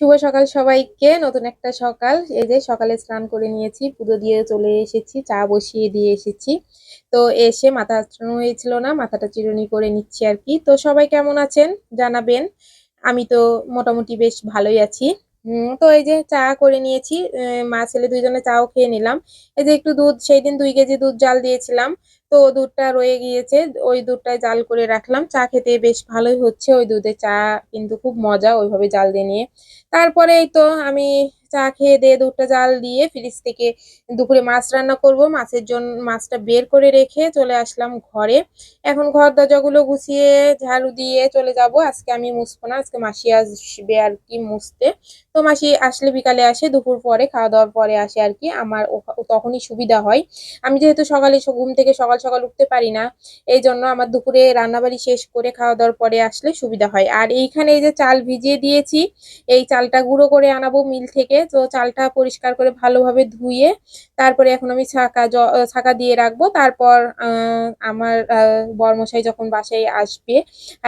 শুভ সকাল সবাইকে। নতুন একটা সকাল। এই যে সকালে স্নান করে নিয়েছি, পুজো দিয়ে চলে এসেছি, চা বসিয়ে দিয়ে এসেছি। তো এসে মাথা আঁচড়ানো হয়েছিল না, মাথাটা চিরুনি করে নিচ্ছি আর কি। তো সবাই কেমন আছেন জানাবেন। আমি তো মোটামুটি বেশ ভালোই আছি। তো এই যে চা করে নিয়েছি, মা ছেলে দুইজনে চাও খেয়ে নিলাম। এই যে একটু দুধ, সেই দিন 2 কেজি দুধ জাল দিয়েছিলাম, তো দুধটা রয়ে গিয়েছে, ওই দুধটাই জাল করে রাখলাম। চা খেতে বেশ ভালোই হচ্ছে, ওই দুধে চা কিন্তু খুব মজা ওইভাবে জাল দিয়ে নিয়ে। তারপরে এই তো আমি চা খেয়ে দিয়ে দুধটা জাল দিয়ে ফ্রিজ থেকে দুপুরে মাছ রান্না করব, মাছের জন্য মাছটা বের করে রেখে চলে আসলাম ঘরে। এখন ঘর দরজাগুলো গুছিয়ে ঝাড়ু দিয়ে চলে যাব। আজকে আমি মুছবো না, আজকে মাসি আসবে আর কি মুছতে। তো মাসি আসলে বিকালে আসে, দুপুর পরে খাওয়া দাওয়ার পরে আসে আর কি। আমার তখনই সুবিধা হয়। আমি যেহেতু সকালে ঘুম থেকে সকাল সকাল উঠতে পারি না, এই জন্য আমার দুপুরে রান্নাবাড়ি শেষ করে খাওয়া দাওয়ার পরে আসলে সুবিধা হয়। আর এইখানে এই যে চাল ভিজিয়ে দিয়েছি, এই চালটা গুঁড়ো করে আনাবো মিল থেকে। তো চালটা পরিষ্কার করে ভালোভাবে ধুয়ে তারপরে এখন আমি ছাকা দিয়ে রাখবো। তারপর আমার বরমশাই যখন বাসায় আসবে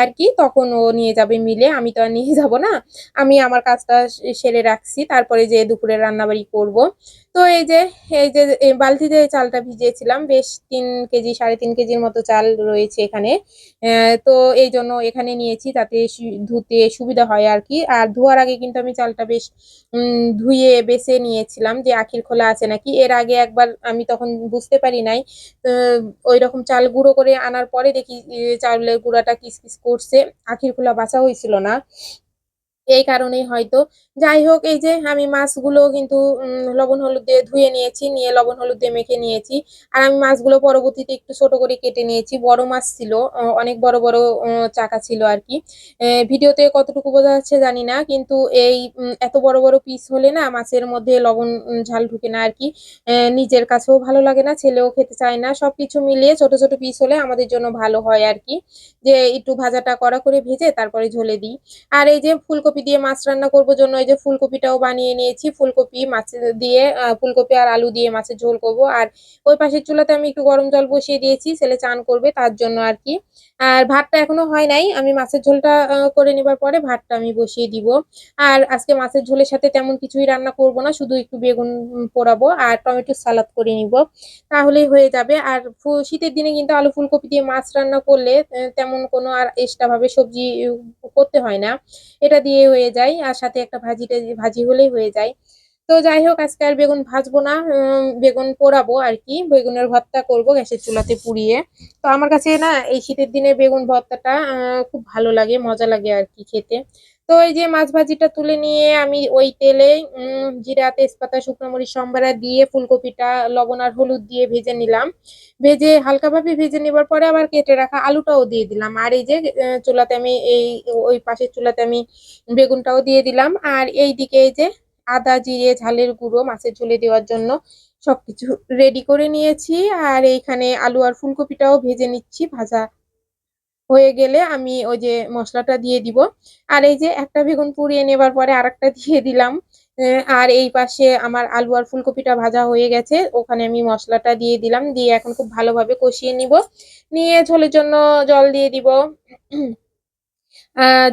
আর কি, তখন ও নিয়ে যাবে মিলে, আমি তো আর নিয়ে যাব না। আমি আমার কাজটা সেরে রাখছি, তারপরে যে দুপুরে রান্নাবাড়ি করব। তো এই যে এই বালতিতে চালটা ভিজিয়েছিলাম, বেশ 3 কেজি 3.5 কেজির মতো চাল রয়েছে এখানে। তো এই জন্য এখানে নিয়েছি, যাতে ধুতে সুবিধা হয় আর কি। আর ধোয়ার আগে কিন্তু আমি চালটা বেশ ধুয়ে বেছে নিয়েছিলাম যে আখির খোলা আছে নাকি। এর আগে একবার আমি তখন বুঝতে পারি নাই, ওই রকম চাল গুঁড়ো করে আনার পরে দেখি চাউলের গুঁড়াটা কিসকিস করছে, আখির খোলা বাছা হয়েছিল না। এই কারণেই হয়তো। যাই হোক, এই যে আমি মাছগুলো কিন্তু লবণ হলুদ দিয়ে ধুয়ে নিয়েছি, নিয়ে লবণ হলুদ দিয়ে মেখে নিয়েছি। আর আমি মাছগুলো পরবর্তীতে একটু ছোট করে কেটে নিয়েছি। বড় মাছ ছিল, অনেক বড় বড় চাকা ছিল আর কি। ভিডিওতে কতটুকু বোঝা যাচ্ছে জানি না, কিন্তু এই এত বড় বড় পিস হলে না মাছের মধ্যে লবণ ঝাল ঢুকে না আর কি। নিজের কাছেও ভালো লাগে না, ছেলেও খেতে চায় না। সবকিছু মিলিয়ে ছোট ছোট পিস হলে আমাদের জন্য ভালো হয় আর কি, যে একটু ভাজাটা কড়া করে ভেজে তারপরে ঝোলে দিই। আর এই যে ফুলকপি দিয়ে মাছ রান্না করব জন্য এই যে ফুলকপিটাও বানিয়ে নিয়েছি। ফুলকপি মাছ দিয়ে ফুলকপি আর আলু দিয়ে মাছের ঝোল করব। আর ওই পাশের চুলাতে আমি একটু গরম জল বসিয়ে দিয়েছি, ছেলে চান করবে তার জন্য আর কি। আর ভাতটা এখনো হয় নাই, আমি মাছের ঝোলটা করে নেবার পরে ভাতটা আমি বসিয়ে দিব। আর আজকে মাছের ঝোলের সাথে তেমন কিছুই রান্না করব না, শুধু একটু বেগুন পোড়াবো আর টমেটো সালাদ করে নিব, তাহলেই হয়ে যাবে। আর শীতের দিনে কিন্তু আলু ফুলকপি দিয়ে মাছ রান্না করলে তেমন কোনো আর এক্সট্রা ভাবে সবজি করতে হয় না, এটা দিয়ে হয়ে যায়। আর সাথে একটা ভাজি হলেই হয়ে যায়। তো যাই হোক, আজকে আর বেগুন ভাজবো না, বেগুন পোড়াবো আর কি, বেগুনের ভর্তা করব গ্যাসের চুলাতে পুড়িয়ে। তো আমার কাছে না এই শীতের দিনে বেগুন ভর্তাটা খুব ভালো লাগে, মজা লাগে আর কি খেতে। তো এই যে মাছ ভাজিটা তুলে নিয়ে আমি ওই তেলে জিরা তেজপাতা শুকনো মরিচ সম্বারা দিয়ে ফুলকপিটা লবণ আর হলুদ দিয়ে ভেজে নিলাম। ভেজে হালকাভাবে ভেজে নেবার পরে আবার কেটে রাখা আলুটাও দিয়ে দিলাম। আর এই যে চুলাতে আমি ওই পাশের চুলাতে আমি বেগুনটাও দিয়ে দিলাম। আর এই দিকে এই যে আদা জিরে ঝালের গুঁড়ো মাছের ঝোলে দেওয়ার জন্য সবকিছু রেডি করে নিয়েছি। আর এইখানে আলু আর ফুলকপিটাও ভেজে নিচ্ছি, ভাজা হয়ে গেলে আমি ওই যে মশলাটা দিয়ে দিব। আর এই যে একটা বেগুন পুড়িয়ে নেবার পরে আরেকটা দিয়ে দিলাম। আর এই পাশে আমার আলু আর ফুলকপিটা ভাজা হয়ে গেছে, ওখানে আমি মশলাটা দিয়ে দিলাম, দিয়ে এখন খুব ভালোভাবে কষিয়ে নিব। নিয়ে ঝোলের জন্য জল দিয়ে দিব।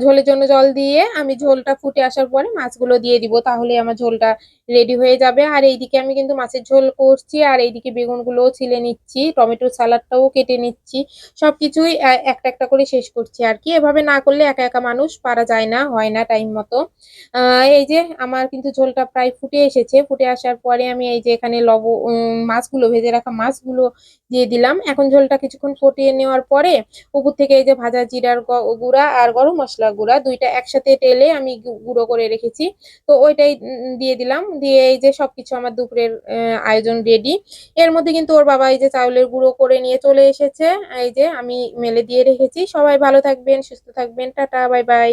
ঝোলের জন্য জল দিয়ে আমি ঝোলটা ফুটে আসার পরে মাছগুলো দিয়ে দিব, তাহলে আমার ঝোলটা রেডি হয়ে যাবে। আর এইদিকে আমি কিন্তু মাছের ঝোল করছি, আর এইদিকে বেগুনগুলোও ছিলে নিচ্ছি, টমেটোর সালাডটাও কেটে নিচ্ছি। সবকিছুই একটা একটা করে শেষ করছি আর কি। এভাবে না করলে একা একা মানুষ পারা যায় না, হয় না টাইম মতো। এই যে আমার কিন্তু ঝোলটা প্রায় ফুটে এসেছে, ফুটে আসার পরে আমি এই যে এখানে মাছগুলো ভেজে রাখা মাছগুলো দিয়ে দিলাম। এখন ঝোলটা কিছুক্ষণ ফুটিয়ে নেওয়ার পরে উপর থেকে এই যে ভাজা জিরার গুঁড়া আর গরম মশলা গুঁড়া দুইটা একসাথে টেলে আমি গুঁড়ো করে রেখেছি, তো ওইটাই দিয়ে দিলাম। দিয়ে এই যে সবকিছু আমার দুপুরের আয়োজন রেডি। এর মধ্যে কিন্তু ওর বাবা এই যে চাউলের গুঁড়ো করে নিয়ে চলে এসেছে, এই যে আমি মেলে দিয়ে রেখেছি। সবাই ভালো থাকবেন, সুস্থ থাকবেন, টাটা বাই বাই।